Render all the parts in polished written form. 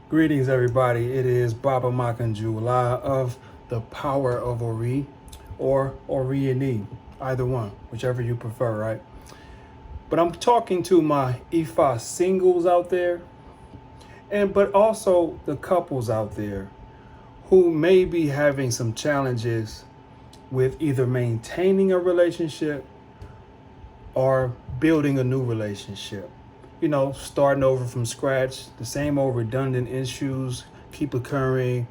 Greetings, everybody. It is Baba Makanjula of the Power of Ori or Oriani, either one, whichever you prefer, right? But I'm talking to my Ifa singles out there, but also the couples out there who may be having some challenges with either maintaining a relationship or building a new relationship. Starting over from scratch, the same old redundant issues keep occurring,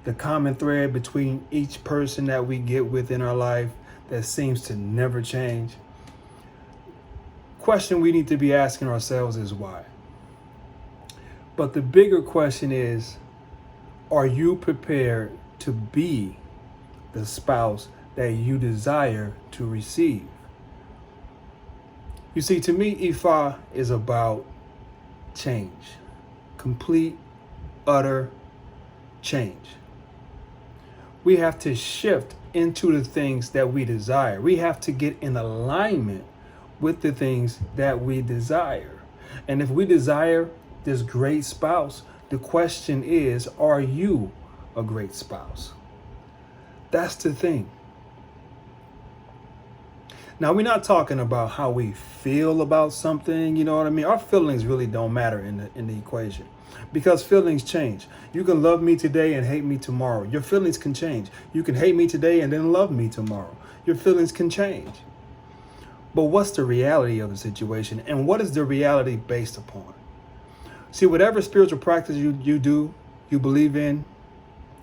the common thread between each person that we get within our life that seems to never change. Question we need to be asking ourselves is why? But the bigger question is, are you prepared to be the spouse that you desire to receive? You see, to me, Ifa is about change. Complete, utter change. We have to shift into the things that we desire. We have to get in alignment with the things that we desire. And if we desire this great spouse, the question is, are you a great spouse? That's the thing. Now, we're not talking about how we feel about something, you know what I mean? Our feelings really don't matter in the equation because feelings change. You can love me today and hate me tomorrow. Your feelings can change. You can hate me today and then love me tomorrow. Your feelings can change. But what's the reality of the situation, and what is the reality based upon? See, whatever spiritual practice you do, you believe in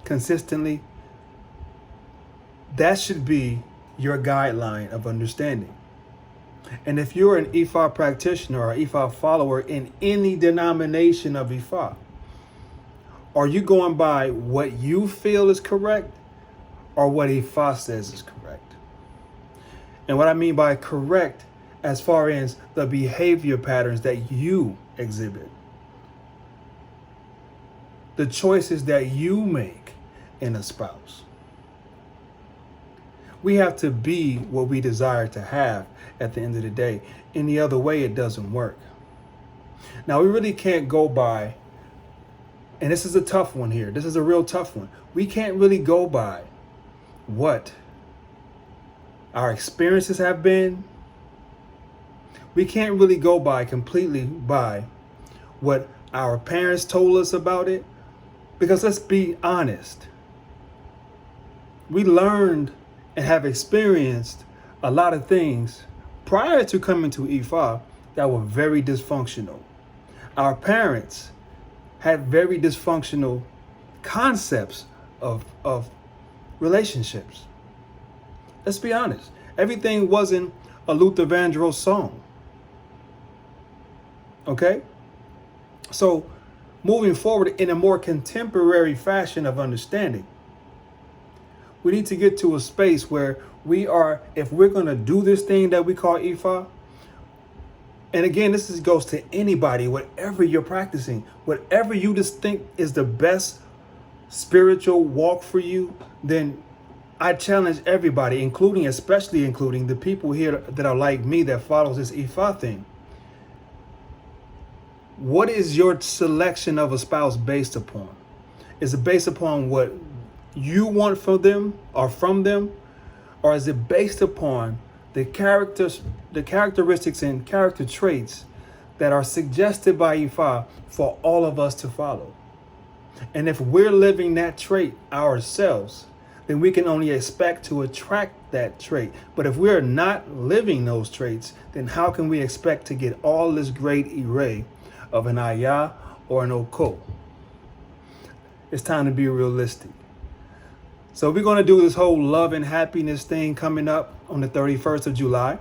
consistently, that should be your guideline of understanding. And if you're an Ifa practitioner or Ifa follower in any denomination of Ifa, are you going by what you feel is correct or what Ifa says is correct? And what I mean by correct, as far as the behavior patterns that you exhibit, the choices that you make in a spouse. We have to be what we desire to have at the end of the day. Any other way, it doesn't work. Now, we really can't go by, and this is a tough one here. This is a real tough one. We can't really go by what our experiences have been. We can't really go by completely by what our parents told us about it. Because let's be honest. We learned and have experienced a lot of things prior to coming to Ifa that were very dysfunctional. Our parents had very dysfunctional concepts of relationships. Let's be honest. Everything wasn't a Luther Vandross song. Okay? So, moving forward in a more contemporary fashion of understanding, we need to get to a space where we are, if we're going to do this thing that we call Ifa, and again, goes to anybody, whatever you're practicing, whatever you just think is the best spiritual walk for you, then I challenge everybody, especially including the people here that are like me that follows this Ifa thing. What is your selection of a spouse based upon? Is it based upon what you want for them or from them, or is it based upon the characteristics and character traits that are suggested by Ifa for all of us to follow? And if we're living that trait ourselves, then we can only expect to attract that trait. But if we're not living those traits, then how can we expect to get all this great array of an Aya or an Oko? It's time to be realistic. So we're going to do this whole love and happiness thing coming up on the 31st of July.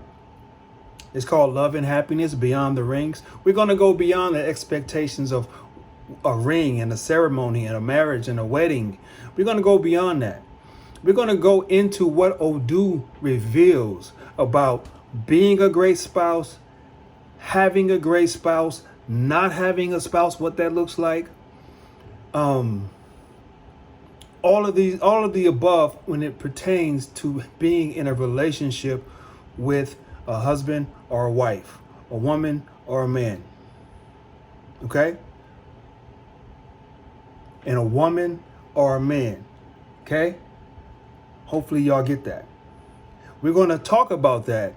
It's called Love and Happiness Beyond the Rings. We're going to go beyond the expectations of a ring and a ceremony and a marriage and a wedding. We're going to go beyond that. We're going to go into what Odu reveals about being a great spouse, having a great spouse, not having a spouse, what that looks like. All of the above when it pertains to being in a relationship with a husband or a wife, a woman or a man. Okay? in a woman or a man. Okay? Hopefully y'all get that. We're going to talk about that.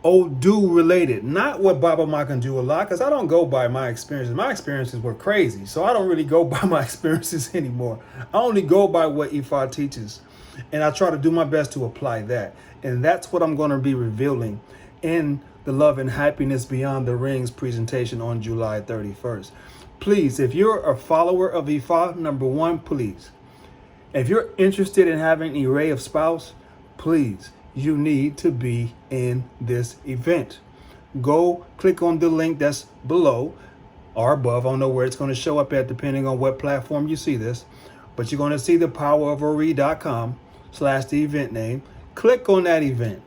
Odu related, not what Baba Ma can do a lot, because I don't go by my experiences. My experiences were crazy, so I don't really go by my experiences anymore. I only go by what Ifa teaches, and I try to do my best to apply that. And that's what I'm going to be revealing in the Love and Happiness Beyond the Rings presentation on July 31st. Please, if you're a follower of Ifa, number one, please. If you're interested in having an array of spouse, please, you need to be in this event. Go click on the link that's below or above. I don't know where it's going to show up at depending on what platform you see this, but you're going to see the powerofery.com/the event name. Click on that event.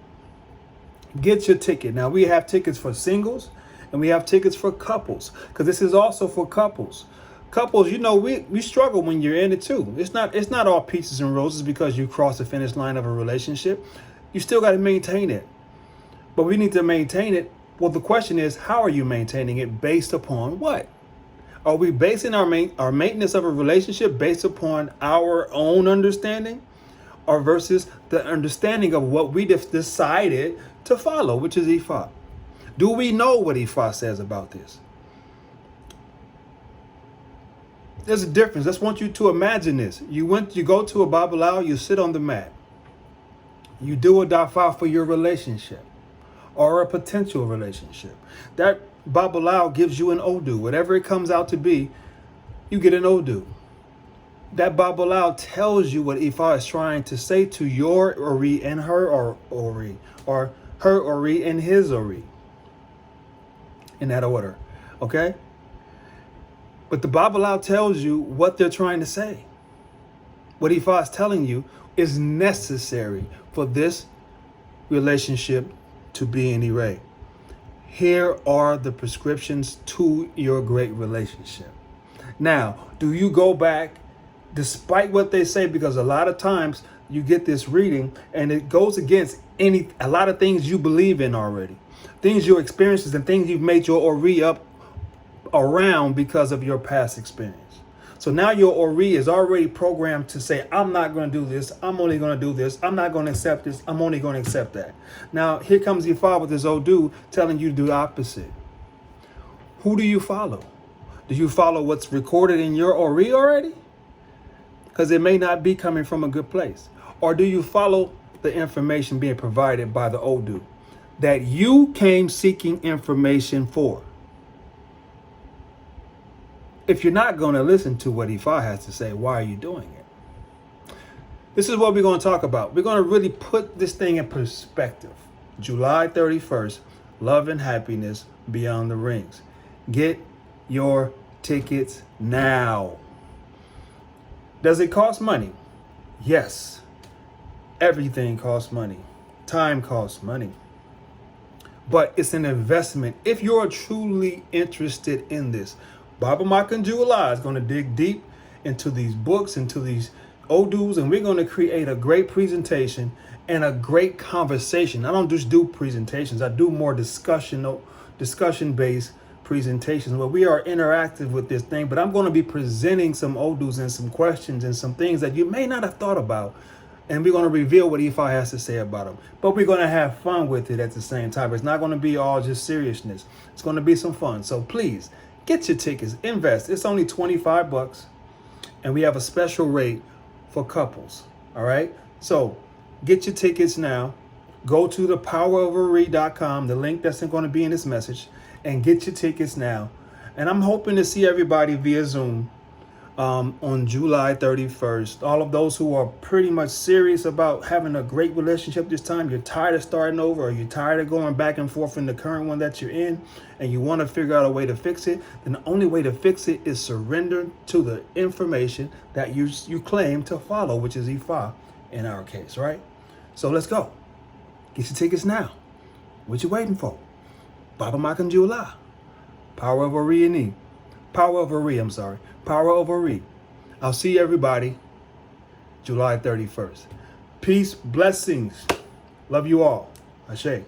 Get your ticket. Now we have tickets for singles and we have tickets for couples, because this is also for couples. Couples, you know, we struggle when you're in it too. It's not all peaches and roses because you cross the finish line of a relationship. You still got to maintain it. But we need to maintain it. Well, the question is, how are you maintaining it? Based upon what? Are we basing our maintenance of a relationship based upon our own understanding, or versus the understanding of what we decided to follow, which is Ifa? Do we know what Ifa says about this? There's a difference. I just want you to imagine this. You go to a Babalawo, you sit on the mat. You do a dafa for your relationship or a potential relationship. That Babalawo gives you an Odu. Whatever it comes out to be, you get an Odu. That Babalawo tells you what Ifa is trying to say to your Ori and her Ori, or her Ori and his Ori. In that order, okay? But the Babalawo tells you what they're trying to say. What Ifa is telling you is necessary for this relationship to be in array. Here are the prescriptions to your great relationship. Now, do you go back despite what they say? Because a lot of times you get this reading and it goes against a lot of things you believe in already. Things, your experiences, and things you've made your Ori up around because of your past experience. So now your Ori is already programmed to say, I'm not going to do this. I'm only going to do this. I'm not going to accept this. I'm only going to accept that. Now, here comes Ifa with this Odu telling you to do the opposite. Who do you follow? Do you follow what's recorded in your Ori already? Because it may not be coming from a good place. Or do you follow the information being provided by the Odu that you came seeking information for? If you're not going to listen to what Ifa has to say, why are you doing it? This is what we're going to talk about. We're going to really put this thing in perspective. July 31st, Love and Happiness Beyond the Rings. Get your tickets now. Does it cost money? Yes. Everything costs money. Time costs money. But it's an investment if you're truly interested in this. Baba Makanjula is going to dig deep into these books, into these Odus, and we're going to create a great presentation and a great conversation. I don't just do presentations. I do more discussion-based presentations where we are interactive with this thing, but I'm going to be presenting some Odus and some questions and some things that you may not have thought about. And we're going to reveal what Ifa has to say about them. But we're going to have fun with it at the same time. It's not going to be all just seriousness. It's going to be some fun. So please, get your tickets, invest. It's only $25, and we have a special rate for couples. All right. So get your tickets now. Go to the powerofery.com, the link that's going to be in this message, and get your tickets now. And I'm hoping to see everybody via Zoom on July 31st. All of those who are pretty much serious about having a great relationship this time, you're tired of starting over, or you're tired of going back and forth in the current one that you're in, and you want to figure out a way to fix it, then the only way to fix it is surrender to the information that you claim to follow, which is Ifa in our case, right? So let's go. Get your tickets now. What you waiting for? Baba Makanjula. Power of Ori. Power of Ori, I'm sorry. Power of Ori. I'll see everybody July 31st. Peace, blessings. Love you all. Ashe.